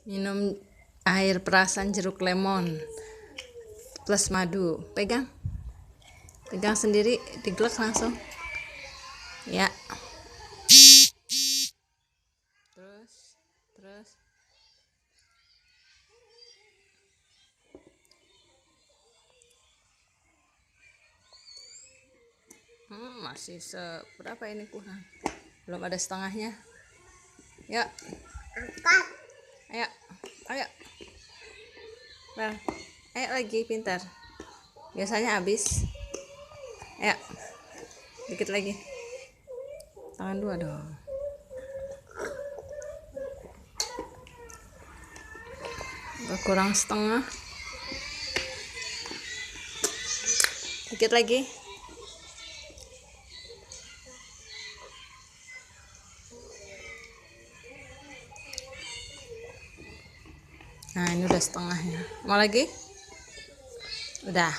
Minum air perasan jeruk lemon plus madu. Pegang sendiri, diglek langsung ya. Terus masih seberapa ini, kurang, belum ada setengahnya ya. Ayo well, ayo lagi, pintar, biasanya habis. Ayo dikit lagi, tangan dua dong. Udah kurang setengah, dikit lagi. Nah, ini udah setengahnya. Mau lagi? Udah.